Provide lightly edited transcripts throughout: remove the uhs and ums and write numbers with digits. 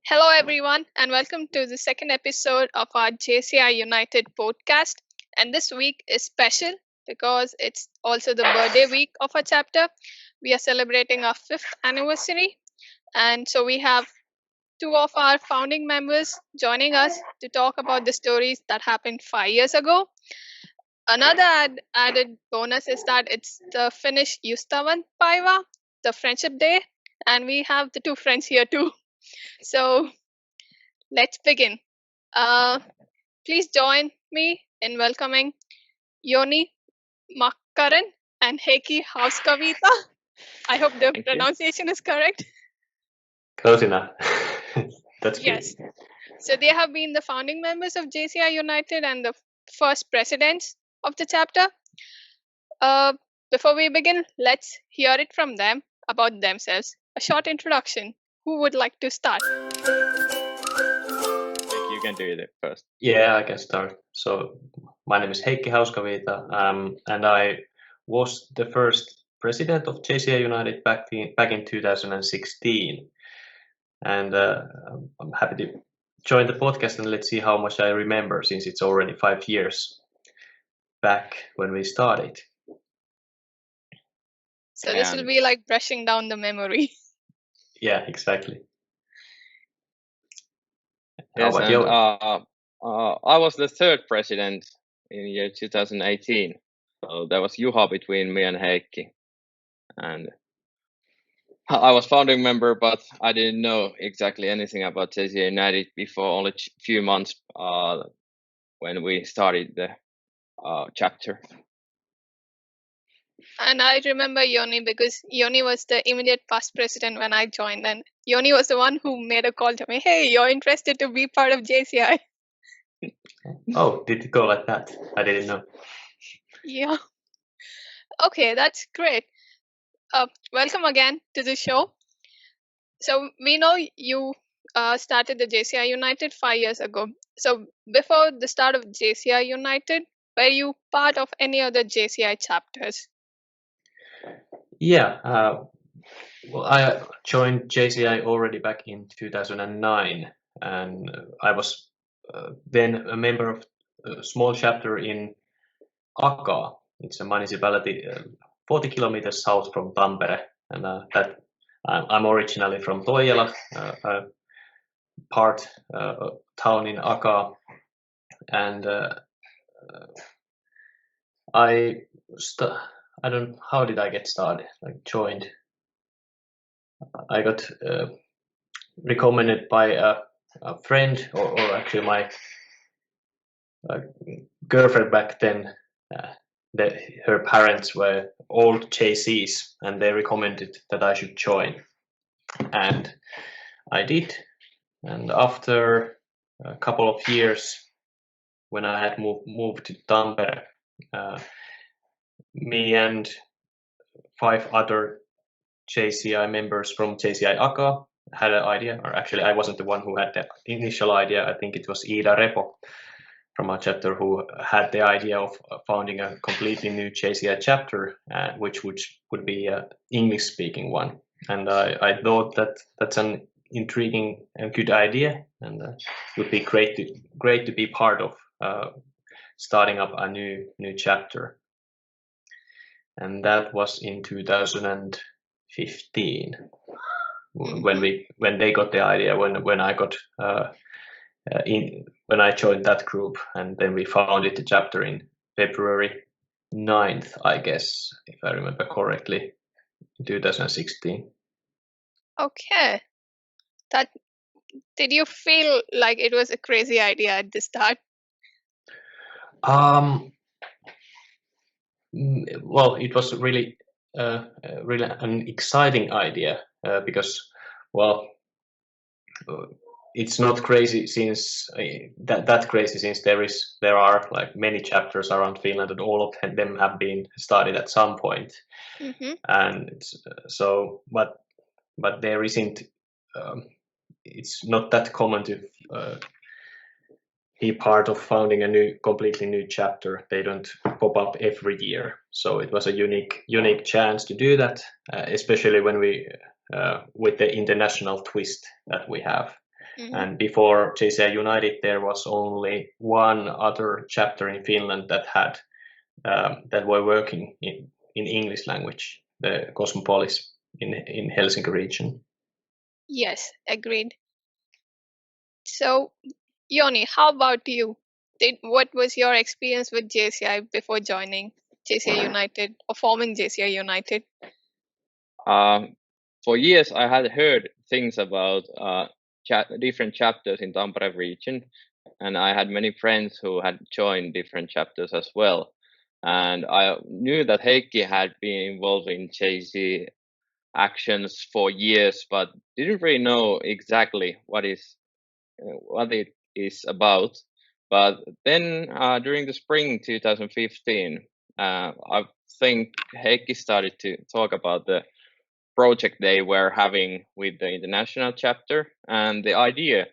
Hello, everyone, and welcome to the second episode of our JCI United podcast. And this week is special because it's also the birthday week of our chapter. We are celebrating our 5th anniversary, and so we have two of our founding members joining us to talk about the stories that happened 5 years ago. Another added bonus is that it's the Finnish Ystävän Päivä, the Friendship Day, and we have the two friends here too. So let's begin. Please join me in welcoming Jouni, Markkanen, and Heikki Hauskaviita. I hope the pronunciation is correct. Close enough. That's good. Yes. So they have been the founding members of JCI United and the first presidents of the chapter. Before we begin, let's hear it from them about themselves. A short introduction. Who would like to start? You can do it first. Yeah, I can start. So my name is Heikki Hauskaviita, and I was the first president of JCI United back in 2016. And I'm happy to join the podcast, and let's see how much I remember, since it's already 5 years back when we started. So this will be like brushing down the memory. Yeah, exactly. Yes, and I was the third president in year 2018. So there was Juha between me and Heikki. And I was founding member, but I didn't know exactly anything about JCI United before only a few months when we started the chapter. And I remember Youni because Youni was the immediate past president when I joined, and Youni was the one who made a call to me, hey, you're interested to be part of JCI? Oh, did it go like that? I didn't know. Yeah. Okay, that's great. Welcome again to the show. So we know you started the JCI United 5 years ago. So before the start of JCI United, were you part of any other JCI chapters? Yeah, well, I joined JCI already back in 2009, and I was then a member of a small chapter in Aka. It's a municipality 40 kilometers south from Tampere, and I'm originally from Toijala, part town in Aka, and I don't. How did I get started? I joined. I got recommended by a friend, or actually my girlfriend back then. Her parents were old JCs, and they recommended that I should join, and I did. And after a couple of years, when I had moved to Tampere, me and 5 other JCI members from JCI Aka had an idea, or actually I wasn't the one who had the initial idea. I think it was Ida Repo from our chapter who had the idea of founding a completely new JCI chapter, which would be an English-speaking one. And I thought that that's an intriguing and good idea, and would be great to be part of starting up a new chapter. And that was in 2015 when they got the idea, when I got when I joined that group, and then we founded the chapter in February 9th, I guess, if I remember correctly, in 2016. Okay. Did you feel like it was a crazy idea at the start? Well, it was really an exciting idea because, well, it's not crazy since that crazy, since there are like many chapters around Finland, and all of them have been started at some point. Mm-hmm. And so, but there isn't. It's not that common to be part of founding a completely new chapter. They don't pop up every year, so it was a unique chance to do that, especially when we with the international twist that we have. And before JCI United, there was only one other chapter in Finland that had that were working in English language, the Cosmopolis in Helsinki region. Yes, agreed. So, Yoni, how about you? What was your experience with JCI before joining JCI United or forming JCI United? For years, I had heard things about different chapters in Tampere region, and I had many friends who had joined different chapters as well. And I knew that Heikki had been involved in JC actions for years, but didn't really know exactly what it is about. But then during the spring 2015, I think Heikki started to talk about the project they were having with the international chapter, and the idea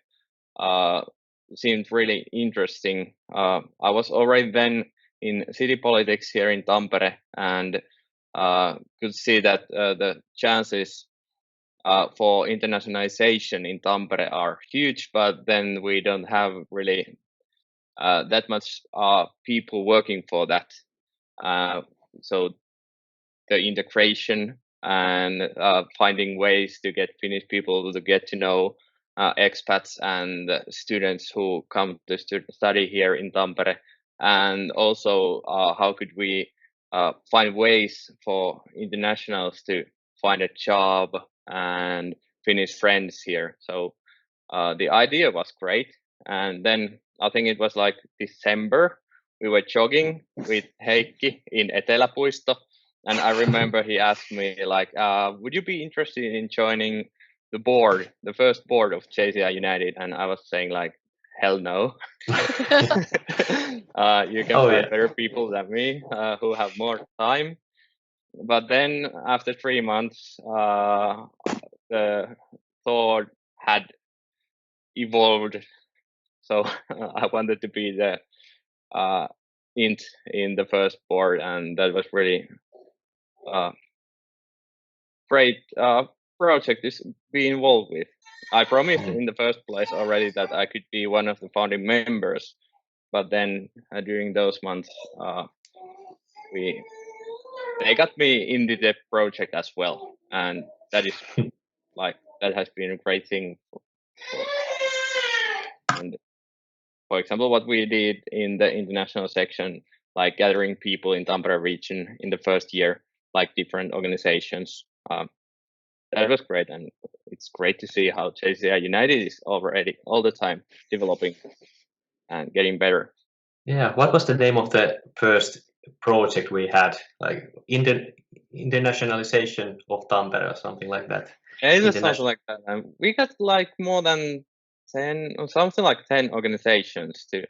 seemed really interesting. I was already then in city politics here in Tampere, and could see that the chances for internationalization in Tampere are huge, but then we don't have really that much people working for that. So the integration and finding ways to get Finnish people to get to know expats and students who come to study here in Tampere, and also how could we find ways for internationals to find a job and Finnish friends here. So the idea was great, and then I think it was like December, we were jogging with Heikki in Eteläpuisto, and I remember he asked me like, would you be interested in joining the board, the first board of JCI United? And I was saying like, hell no. You can find better people than me who have more time. But then after 3 months, the thought had evolved. So I wanted to be the int in the first board, and that was really great project to be involved with. I promised in the first place already that I could be one of the founding members, but then during those months, they got me into the project as well, and that is like that has been a great thing. And for example, what we did in the international section, like gathering people in Tampere region in the first year, like different organizations. That was great, and it's great to see how JCI United is already all the time developing and getting better. Yeah, what was the name of the first project we had, like internationalization of Tampere or something like that? Yeah, it was something like that. And we got like more than 10 or something like 10 organizations to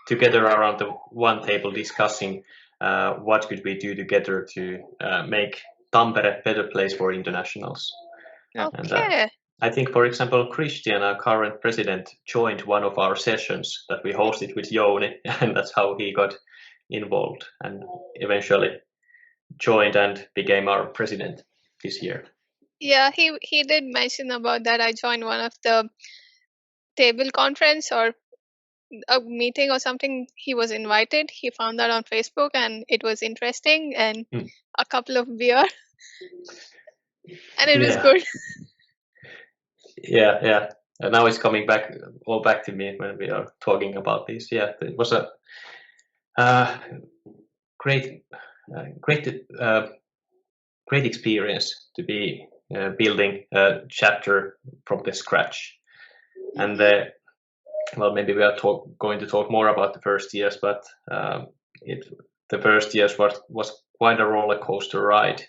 together around the one table discussing what could we do together to make Tampere a better place for internationals. Yeah. Okay. And, I think, for example, Christian, our current president, joined one of our sessions that we hosted with Jouni, and that's how he got involved and eventually joined and became our president this year. Yeah, he did mention about that. I joined one of the table conference or a meeting or something. He was invited. He found that on Facebook, and it was interesting, and a couple of beer, and it was good. Yeah. And now it's coming back to me when we are talking about this. Yeah, it was a great experience to be building a chapter from the scratch. And well, maybe we are going to talk more about the first years, but the first years was quite a roller coaster ride.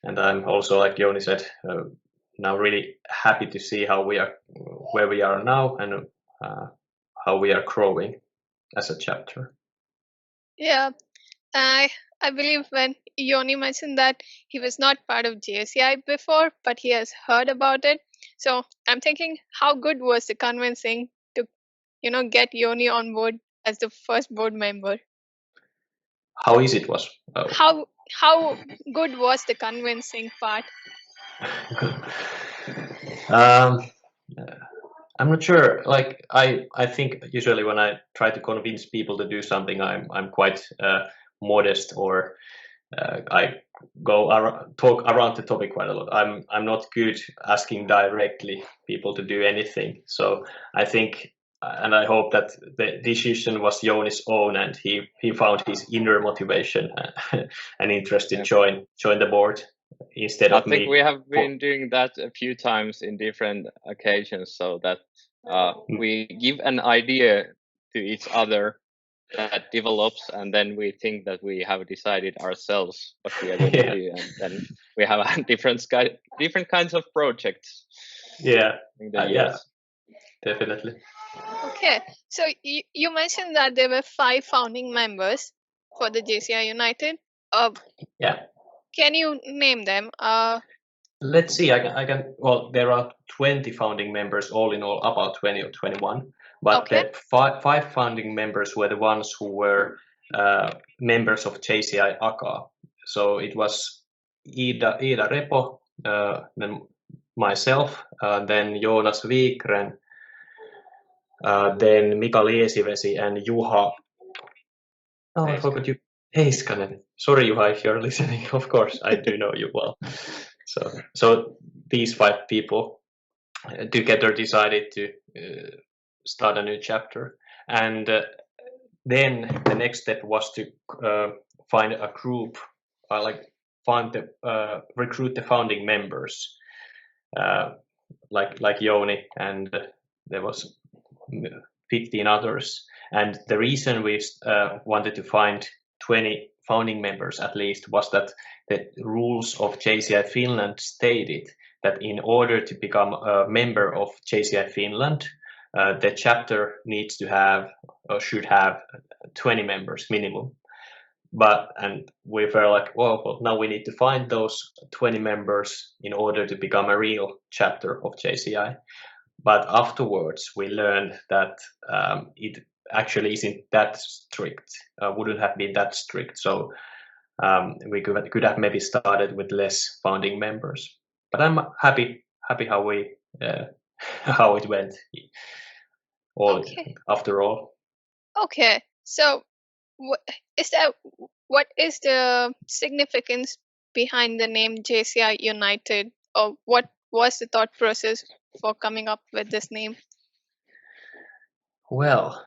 And I'm also, like Jouni said, now really happy to see where we are now and how we are growing as a chapter. Yeah, I believe when Jouni mentioned that he was not part of JCI before, but he has heard about it. So I'm thinking, how good was the convincing to, get Jouni on board as the first board member? How easy it was? How good was the convincing part? I'm not sure. Like I think usually when I try to convince people to do something, I'm quite modest, or I go talk around the topic quite a lot. I'm not good asking directly people to do anything. So I think, and I hope that the decision was Jonis' own, and he found his inner motivation and interest to join the board instead of me. I think we have been doing that a few times in different occasions, so that we give an idea to each other that develops, and then we think that we have decided ourselves what we are going to do, and then we have different kinds of projects. Yeah, definitely. Okay, so you mentioned that there were 5 founding members for the JCI United. Yeah. Can you name them? Let's see. I can. Well, there are 20 founding members, all in all, about 20 or 21. But Okay. the 5 founding members were the ones who were members of JCI AKA. So it was Ida Repo, then myself, then Jonas Wikgren, then Mika Liesivesi, and Juha. Oh, I forgot you. Heiskanen. Sorry, Juha, if you're listening. Of course, I do know you well. So these 5 people together decided to start a new chapter, and then the next step was to find a group, recruit the founding members, like Jouni, and there was 15 others. And the reason we wanted to find 20 founding members at least was that the rules of JCI Finland stated that in order to become a member of JCI Finland, the chapter needs to have or should have 20 members minimum. And we were like, well, now we need to find those 20 members in order to become a real chapter of JCI. But afterwards, we learned that it actually isn't that strict, wouldn't have been that strict. So we could have maybe started with less founding members. But I'm happy how we how it went. After all. Okay, so what is the significance behind the name JCI United, or what was the thought process for coming up with this name? Well,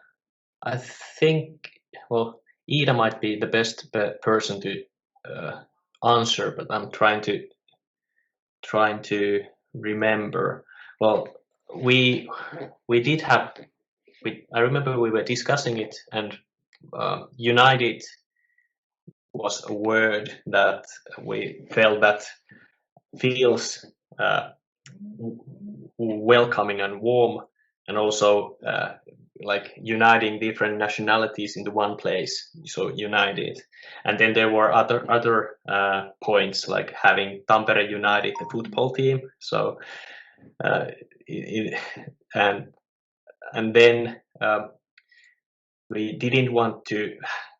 I think, Ida might be the best person to answer, but I'm trying to remember. Well, we did have. I remember we were discussing it, and United was a word that we felt that feels welcoming and warm, and also like uniting different nationalities into one place, so United. And then there were other points, like having Tampere United, the football team. So and then we didn't want to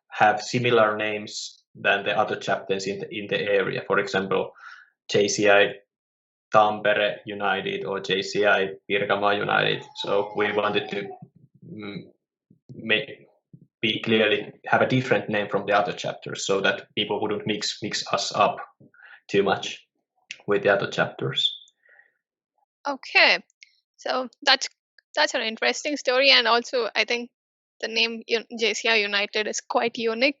have similar names than the other chapters in the area. For example, JCI Tampere United or JCI Pirkanmaa United. So we wanted to have a different name from the other chapters, so that people wouldn't mix us up too much with the other chapters. Okay, so that's an interesting story, and also I think the name JCI United is quite unique.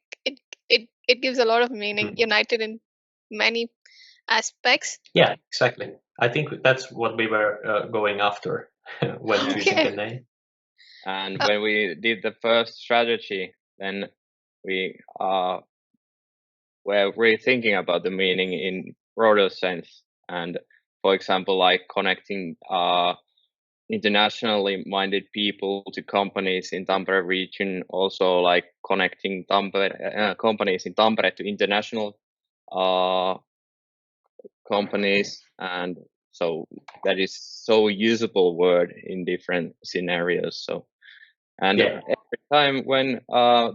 It gives a lot of meaning, united in many aspects. Yeah, exactly. I think that's what we were going after when choosing the name. And when we did the first strategy, then we were rethinking about the meaning in broader sense. And for example, like connecting internationally minded people to companies in Tampere region, also like connecting companies in Tampere to international companies. And so that is so usable word in different scenarios. So, and every time when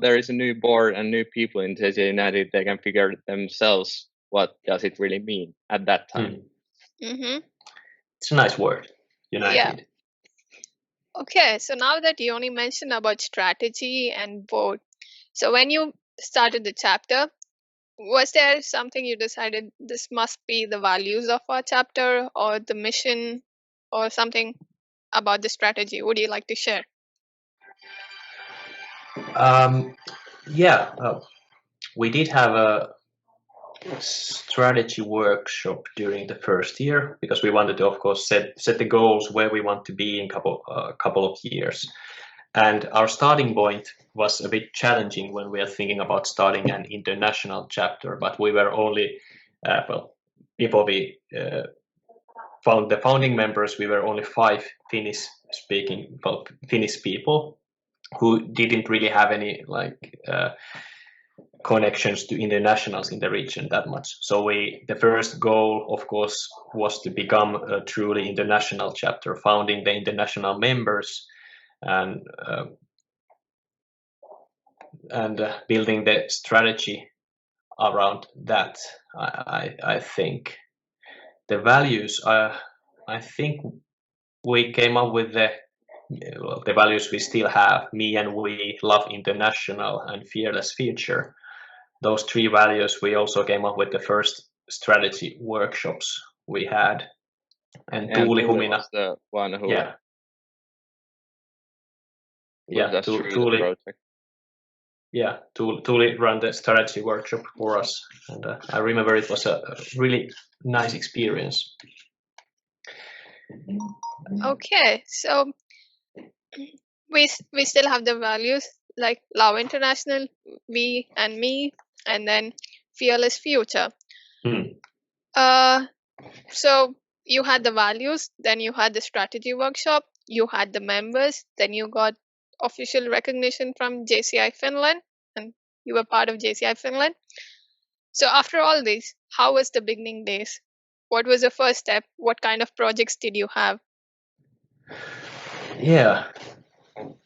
there is a new board and new people in JCI United, they can figure themselves what does it really mean at that time. Mm-hmm. It's a nice word, united. Yeah. Okay, so now that Yoni mentioned about strategy and board, so when you started the chapter, was there something you decided this must be the values of our chapter or the mission or something about the strategy? Would you like to share? We did have a strategy workshop during the first year because we wanted to, of course, set the goals where we want to be in couple of years. And our starting point was a bit challenging when we are thinking about starting an international chapter, but we were only, before we found the founding members, we were only 5 Finnish people who didn't really have any connections to internationals in the region that much. So the first goal, of course, was to become a truly international chapter, founding the international members and building the strategy around that. I think the values. I think we came up with the values we still have. Me and we, love international and fearless future. Those 3 values we also came up with the first strategy workshops we had. And Tuuli Humina was the one who Tuuli project. Yeah, Tuuli ran the strategy workshop for us, and I remember it was a really nice experience. Okay, so we still have the values like love international, we and me, and then fearless future. So you had the values, then you had the strategy workshop, you had the members, then you got official recognition from JCI Finland, and you were part of JCI Finland. So after all this, how was the beginning days? What was the first step? What kind of projects did you have? Yeah,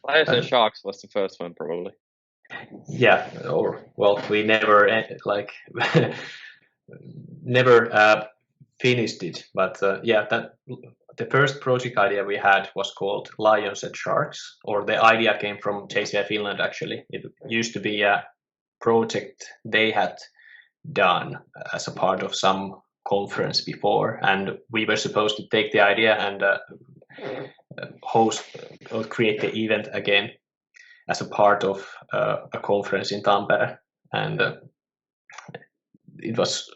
Fires and Sharks was the first one, probably. Yeah, we never never finished it, but the first project idea we had was called Lions and Sharks, or the idea came from JCI Finland. Actually, it used to be a project they had done as a part of some conference before, and we were supposed to take the idea and host or create the event again as a part of a conference in Tampere, and it was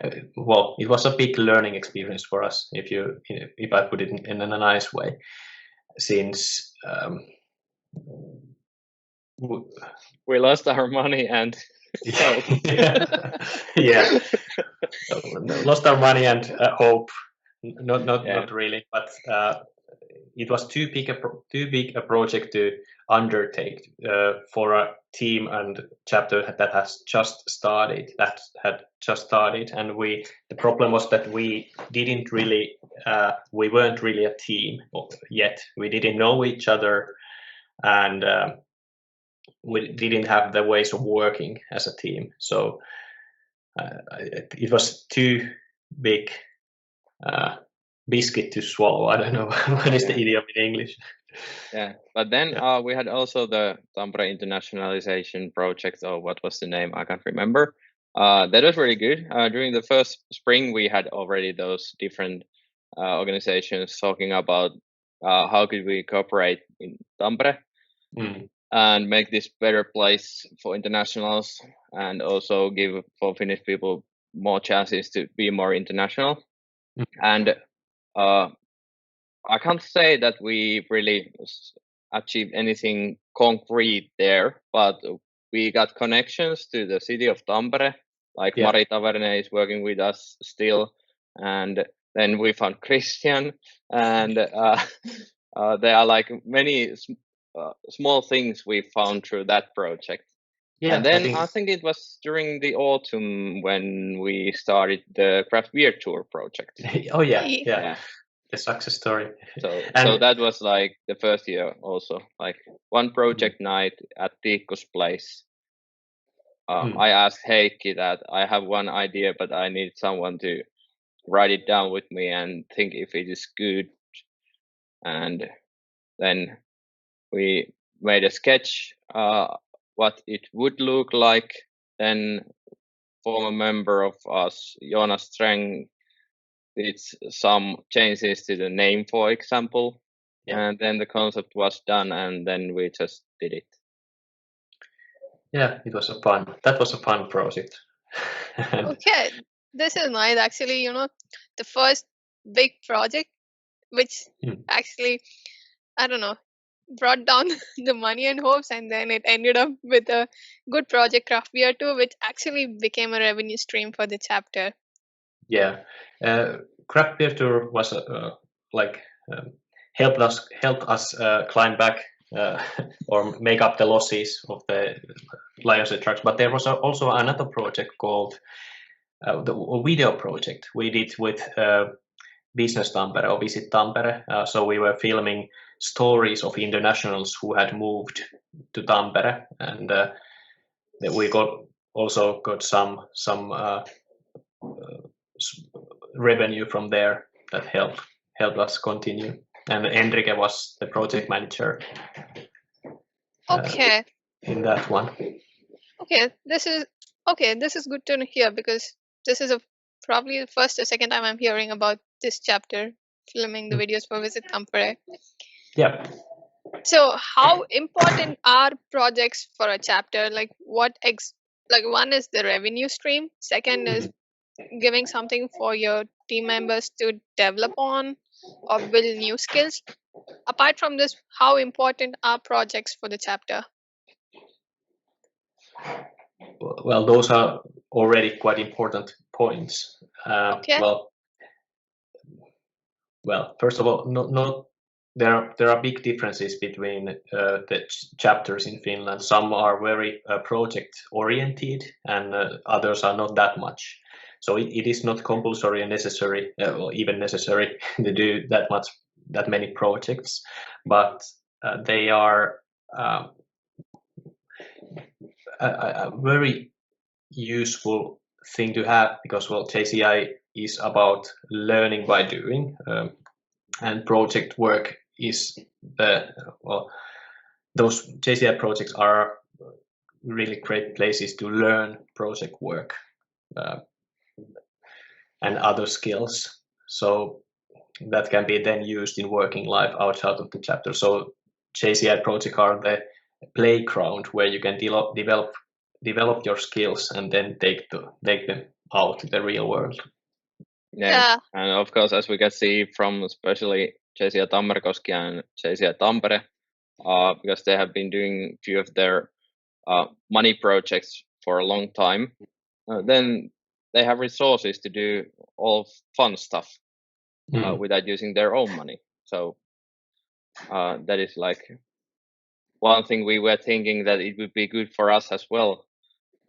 it was a big learning experience for us, if I put it in a nice way, since we lost our money and lost our money and hope. Not really, but it was too big a project to undertake for a team and chapter that had just started. And the problem was that we weren't really a team yet. We didn't know each other, and we didn't have the ways of working as a team. So it was too big biscuit to swallow. I don't know what is the idiom in English. Yeah, but then we had also the Tampere internationalization project, or what was the name? I can't remember. That was really good. During the first spring, we had already those different organizations talking about how could we cooperate in Tampere and make this better place for internationals, and also give for Finnish people more chances to be more international. And I can't say that we really achieved anything concrete there, but we got connections to the city of Tampere. Like Mari Taverne is working with us still, and then we found Christian, and there are like many small things we found through that project. Yeah, and then I think it was during the autumn when we started the craft beer tour project. Oh yeah. The success story. So that was like the first year also, like one project night at Tiikko's place. I asked Heikki that I have one idea, but I need someone to write it down with me and think if it is good. And then we made a sketch what it would look like. Then former member of us, Jonas Streng, did some changes to the name, for example. Yeah. And then the concept was done, and then we just did it. Yeah, that was a fun project. Okay, this is nice. Actually, the first big project, which actually, I don't know, brought down the money and hopes, and then it ended up with a good project, Craft Beer 2, which actually became a revenue stream for the chapter. Yeah, Craft Beer Tour was helped us climb back or make up the losses of the Lionshead trucks. But there was also another project called the video project we did with Business Tampere or Visit Tampere. So we were filming stories of internationals who had moved to Tampere, and we also got some revenue from there that helped us continue. And Enrique was the project manager. Okay. In that one. Okay, this is good to hear, because this is probably the first or second time I'm hearing about this chapter, filming the videos for Visit Tampere. Yeah. So how important are projects for a chapter? Like one is the revenue stream, second is giving something for your team members to develop on or build new skills. Apart from this, how important are projects for the chapter? Well, those are already quite important points. Okay. Well, first of all, there are big differences between the chapters in Finland. Some are very project oriented, and others are not that much. So it is not compulsory and necessary, or even necessary, to do that many projects, but they are a very useful thing to have, because JCI is about learning by doing, and project work is those JCI projects are really great places to learn project work and other skills. So that can be then used in working life outside of the chapter. So JCI projects are the playground where you can develop your skills and then take them out to the real world. Yeah. And of course, as we can see from especially JCI Tammerkoski and JCI Tampere, because they have been doing a few of their money projects for a long time, then they have resources to do all fun stuff without using their own money. So that is like one thing we were thinking that it would be good for us as well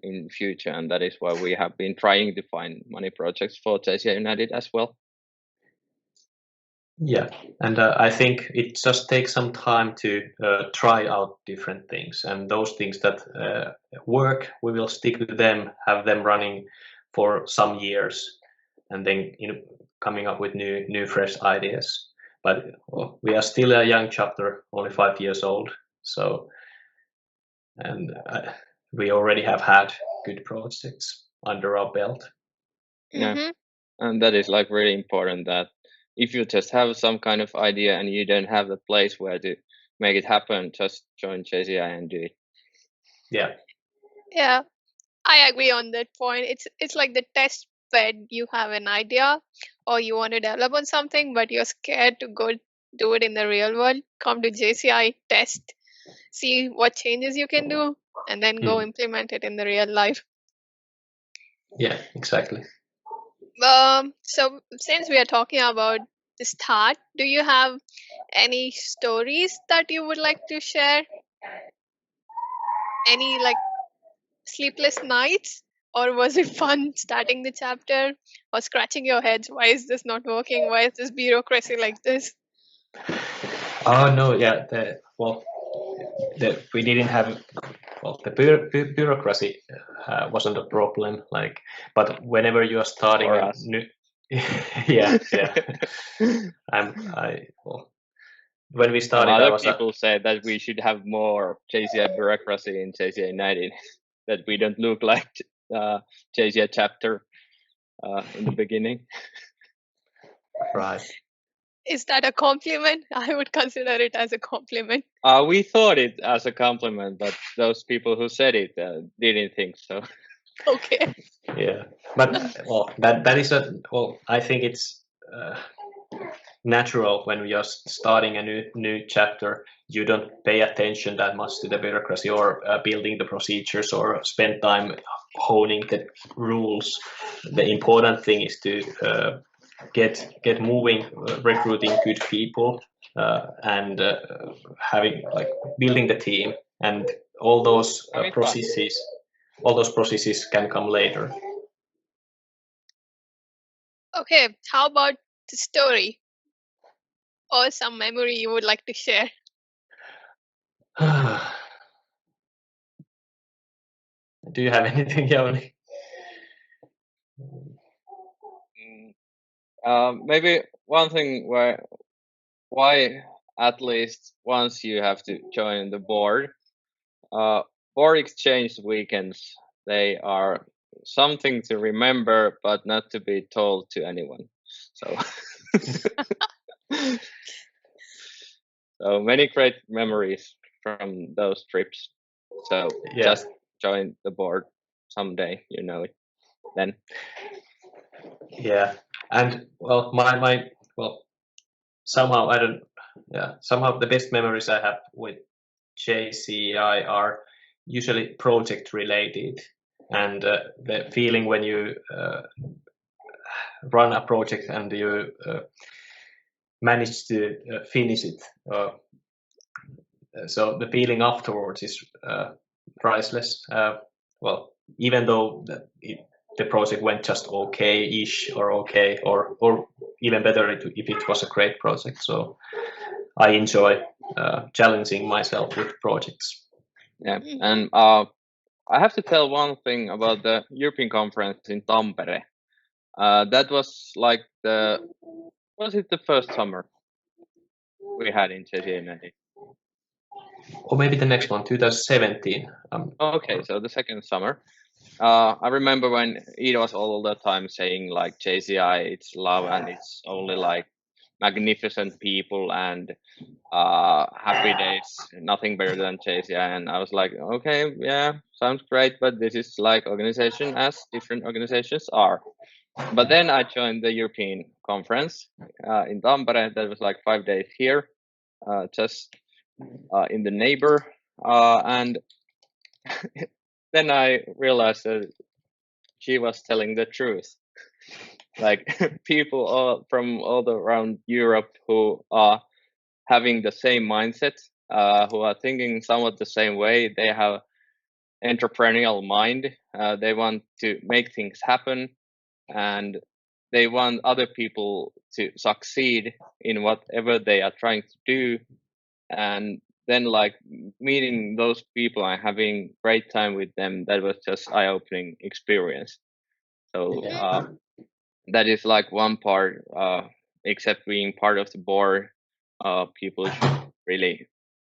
in the future, and that is why we have been trying to find money projects for JCI United as well. Yeah, and I think it just takes some time to try out different things, and those things that work, we will stick with them, have them running for some years, and then coming up with new fresh ideas. But we are still a young chapter, only 5 years old, so and we already have had good projects under our belt. Yeah, and that is like really important, that if you just have some kind of idea and you don't have the place where to make it happen, just join JCI and do it. Yeah, I agree on that point. It's like the test bed. You have an idea or you want to develop on something, but you're scared to go do it in the real world. Come to JCI, test, see what changes you can do, and then go implement it in the real life. Yeah, exactly. So since we are talking about the start, do you have any stories that you would like to share? Any like sleepless nights, or was it fun starting the chapter, or scratching your heads, why is this not working, why is this bureaucracy like this? Oh no, yeah, we didn't have, the bureaucracy wasn't a problem, but whenever you are starting yeah. When we started, other people said that we should have more JCI bureaucracy in JCI United, that we don't look like JCI chapter in the beginning. Right. Is that a compliment? I would consider it as a compliment. We thought it as a compliment, but those people who said it didn't think so. Okay. Yeah, but that is I think it's natural when you're starting a new chapter. You don't pay attention that much to the bureaucracy or building the procedures or spend time honing the rules. The important thing is to get moving, recruiting good people, and having building the team, and all those processes. All those processes can come later. Okay, how about the story or some memory you would like to share? Do you have anything, Jouni? Maybe one thing why at least once you have to join the board. Board exchange weekends, they are something to remember, but not to be told to anyone. So, so many great memories from those trips. So just join the board someday, you know it then. Yeah, and somehow I don't. Yeah, somehow the best memories I have with JCI are usually project related, and the feeling when you run a project and you manage to finish it. So the feeling afterwards is priceless. Even though the project went just okay-ish or okay, or even better if it was a great project. So I enjoy challenging myself with projects. Yeah, and I have to tell one thing about the European conference in Tampere. That was like was it the first summer we had in JCI United? Or maybe the next one, 2017. Okay, so the second summer. I remember when Ida was all the time saying like JCI, it's love and it's only like magnificent people and happy days, nothing better than JCI. And I was like, okay, yeah, sounds great, but this is like organization as different organizations are. But then I joined the European conference in Tampere. That was like 5 days here, just in the neighbor. And then I realized that she was telling the truth. Like people from all around Europe who are having the same mindset, who are thinking somewhat the same way. They have entrepreneurial mind. They want to make things happen, and they want other people to succeed in whatever they are trying to do. And then like meeting those people and having great time with them, that was just eye-opening experience. So that is like one part, except being part of the board, people should really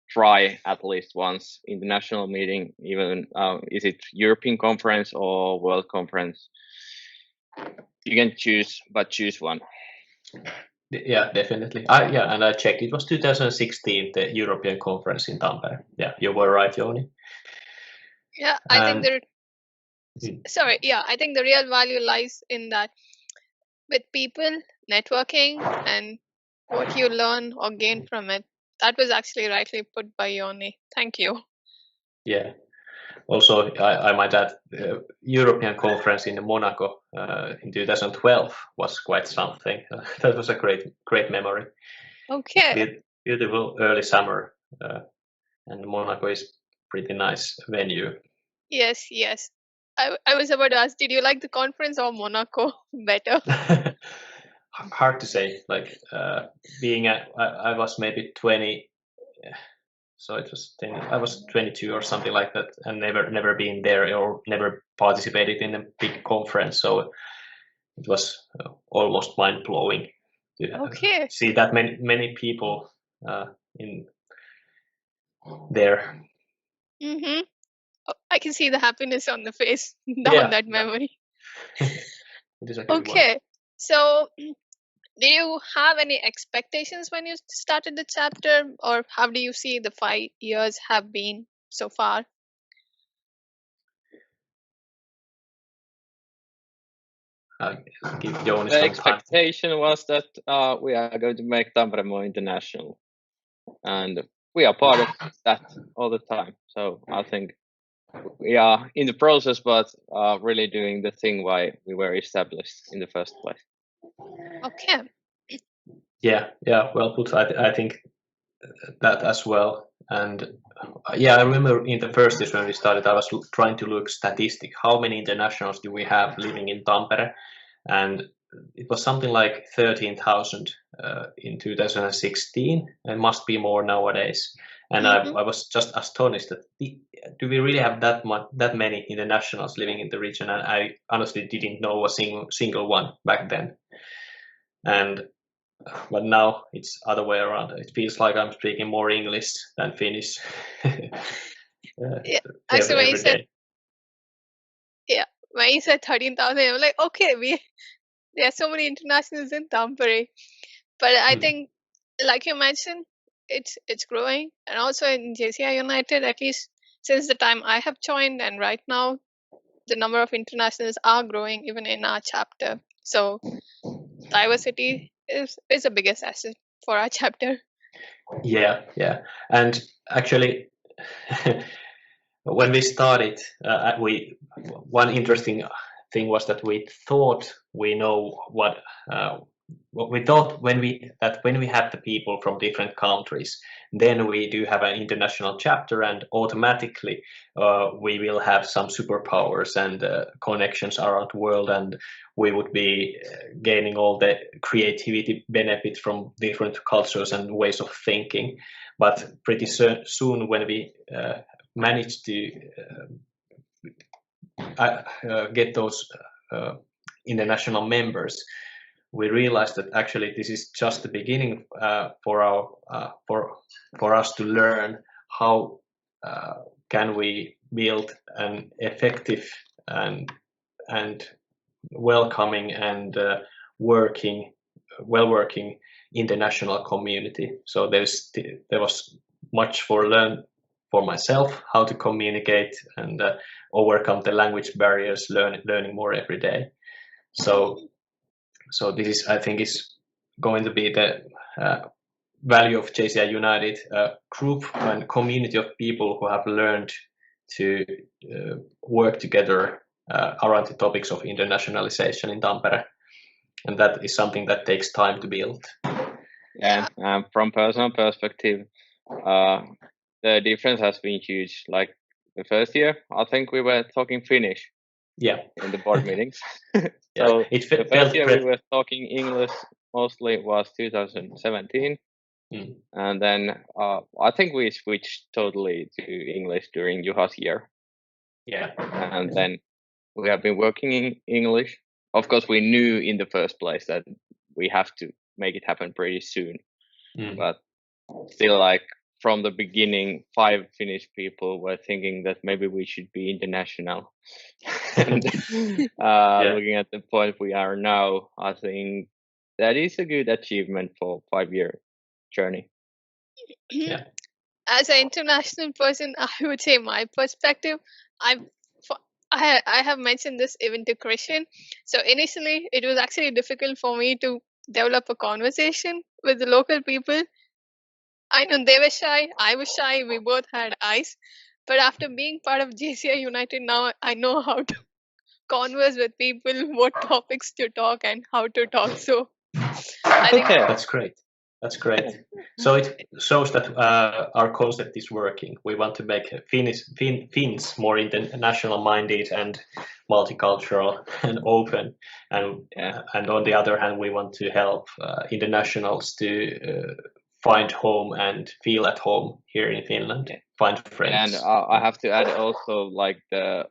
try at least once international meeting, even is it European conference or World Conference? You can choose, but choose one. Yeah, definitely. And I checked. It was 2016, the European conference in Tampere. Yeah, you were right, Jouni. Yeah, I think I think the real value lies in that, with people, networking, and what you learn or gain from it. That was actually rightly put by Jouni. Thank you. Yeah. Also, I might add, European conference in Monaco in 2012 was quite something. That was a great memory. Okay. Beautiful early summer, and Monaco is pretty nice venue. Yes. I was about to ask, did you like the conference or Monaco better? Hard to say. Like I was maybe 20. So it was 10, I was 22 or something like that, and never been there or never participated in a big conference. So it was almost mind-blowing to see that many people in there. Mm-hmm. Oh, I can see the happiness on the face on that memory. It is a good one. So do you have any expectations when you started the chapter, or how do you see the 5 years have been so far? Give Jouni the expectation was that we are going to make Tampere more international, and we are part of that all the time. So I think we are in the process, but really doing the thing why we were established in the first place. Okay. Yeah, well put. I think that as well. And I remember in the first years when we started, I was trying to look statistic. How many internationals do we have living in Tampere? And it was something like 13,000 in 2016, and must be more nowadays. And I was just astonished that do we really have that many internationals living in the region? And I honestly didn't know a single one back then. But now it's other way around. It feels like I'm speaking more English than Finnish. Every day. Yeah, when you said 13,000, I'm like, okay, there are so many internationals in Tampere. But I think, like you mentioned, it's growing, and also in JCI United, at least since the time I have joined, and right now, the number of internationals are growing even in our chapter. So diversity is the biggest asset for our chapter. Yeah, and actually, when we started, one interesting thing was that we thought we know what we thought when we have the people from different countries, then we do have an international chapter, and automatically we will have some superpowers and connections around the world, and we would be gaining all the creativity benefit from different cultures and ways of thinking. But pretty soon when we managed to get those international members, we realized that actually this is just the beginning for us to learn how can we build an effective and welcoming and working international community. So there was much for learn for myself, how to communicate and overcome the language barriers, learning more every day. So this is, I think, is going to be the value of JCI United, a group and community of people who have learned to work together around the topics of internationalization in Tampere. And that is something that takes time to build. Yeah, from personal perspective, the difference has been huge. Like the first year, I think we were talking Finnish. Yeah. In the board meetings. So the first year we were talking English mostly was 2017. And then I think we switched totally to English during Juha's year. Yeah. And then we have been working in English. Of course, we knew in the first place that we have to make it happen pretty soon. But still, like from the beginning, 5 Finnish people were thinking that maybe we should be international. And looking at the point we are now, I think that is a good achievement for 5-year journey. Yeah. As an international person, I would say my perspective, I have mentioned this even to Christian. So initially, it was actually difficult for me to develop a conversation with the local people. I know they were shy, I was shy, we both had eyes. But after being part of JCI United now, I know how to converse with people, what topics to talk and how to talk. So I think that's great. That's great. So it shows that our concept is working. We want to make Finns more international minded and multicultural and open, and on the other hand, we want to help internationals to find home and feel at home here in Finland, find friends. And I have to add also like the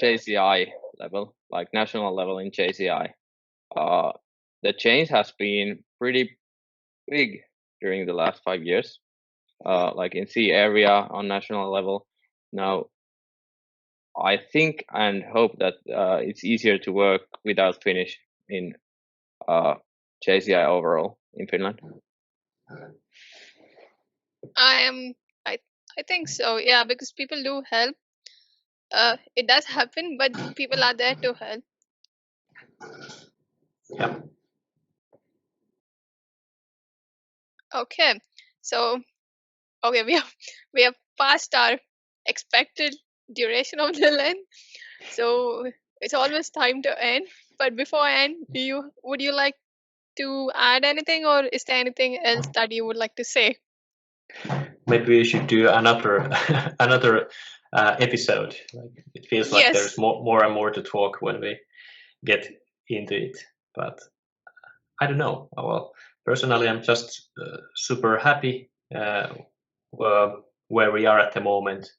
JCI level, like national level in JCI. the change has been pretty big during the last 5 years, like in C area on national level. Now, I think and hope that it's easier to work without Finnish in JCI overall in Finland. I think so, yeah, because people do help. It does happen, but people are there to help. Yeah. Okay, so okay, we have passed our expected duration of the length, so it's almost time to end. But before I end, would you like to add anything, or is there anything else that you would like to say? Maybe we should do another another episode. Like, it feels like Yes. there's more and more to talk when we get into it. But I don't know. Well, personally, I'm just super happy where we are at the moment,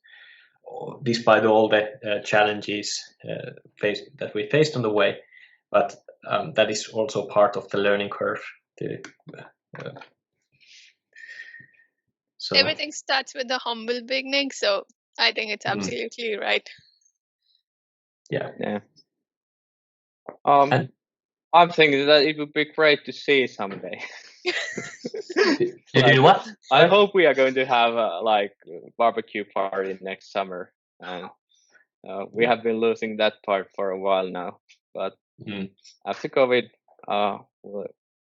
despite all the challenges that we faced on the way. But that is also part of the learning curve. So everything starts with a humble beginning, so I think it's absolutely right. Yeah. I'm thinking that it would be great to see someday. You do what? I hope we are going to have a barbecue party next summer, and we have been losing that part for a while now. But after COVID,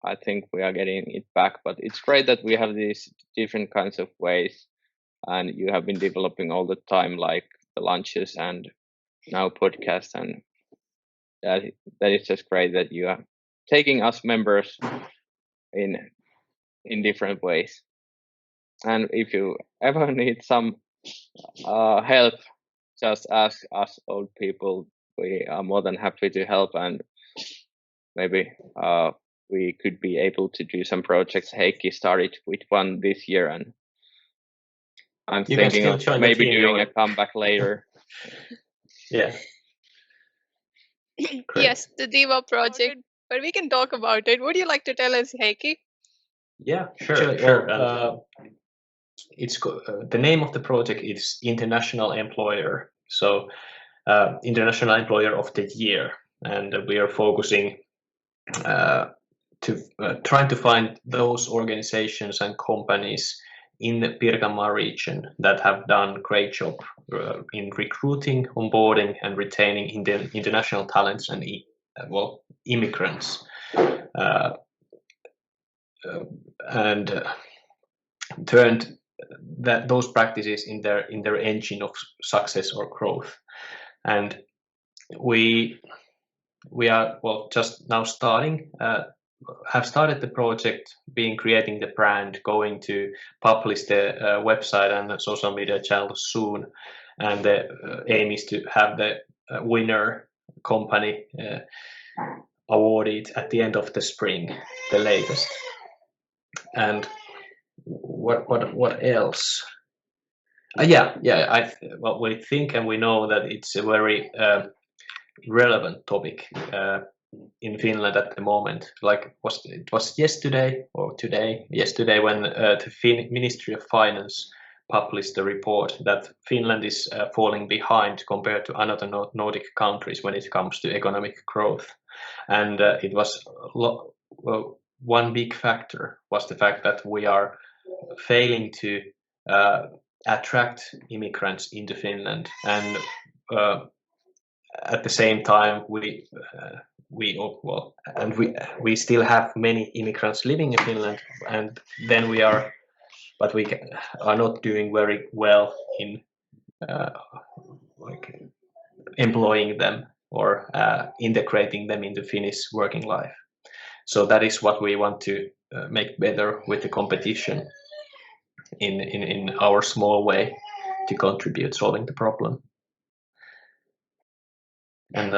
I think we are getting it back. But it's great that we have these different kinds of ways, and you have been developing all the time, like the lunches and now podcasts, and that is just great that you are taking us members in different ways. And if you ever need some help, just ask us old people. We are more than happy to help, and maybe we could be able to do some projects. Heikki started with one this year, and I'm thinking of maybe doing a comeback later. Yeah. Yes, the Diva project, but we can talk about it. Would you like to tell us, Heikki? Yeah, sure. It's the name of the project is International Employer. So International Employer of the Year, and we are focusing to trying to find those organizations and companies in the Pirkanmaa region that have done great job in recruiting, onboarding, and retaining international talents and immigrants, and turned those practices in their engine of success or growth. And we are just now starting. Have started the project, creating the brand, going to publish the website and the social media channels soon, and the aim is to have the winner company awarded at the end of the spring, the latest. And what else? We think and we know that it's a very relevant topic in Finland at the moment. Like it was yesterday when the Ministry of Finance published the report that Finland is falling behind compared to other Nordic countries when it comes to economic growth. And it was one big factor was the fact that we are failing to attract immigrants into Finland, and at the same time we still have many immigrants living in Finland, and then we are not doing very well in employing them or integrating them into Finnish working life. So that is what we want to make better with the competition in our small way to contribute solving the problem. And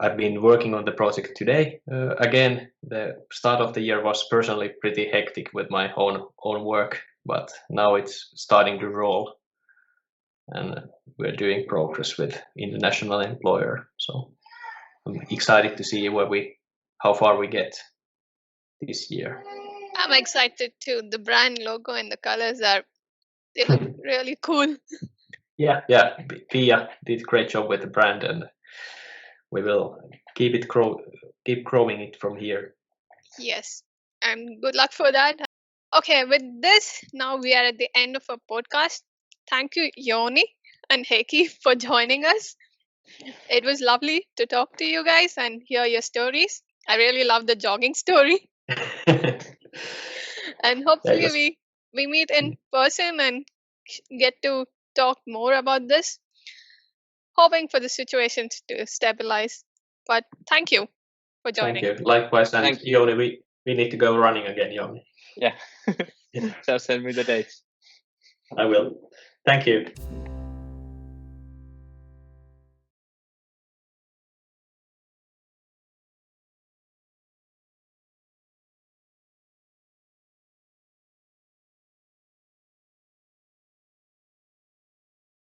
I've been working on the project today. Again, the start of the year was personally pretty hectic with my own work, but now it's starting to roll, and we're doing progress with International Employer. So I'm excited to see where we how far we get this year. I'm excited too. The brand logo and the colors they look really cool. Yeah. Pia did a great job with the brand, and we will keep growing it from here. Yes, and good luck for that. Okay, with this, now we are at the end of our podcast. Thank you, Youni and Heikki, for joining us. It was lovely to talk to you guys and hear your stories. I really love the jogging story. And hopefully we meet in person and get to talk more about this. Hoping for the situation to stabilize. But thank you for joining. Thank you. Likewise, and Thank you. Youni, we need to go running again, Youni. Yeah. Just send me the dates. I will. Thank you.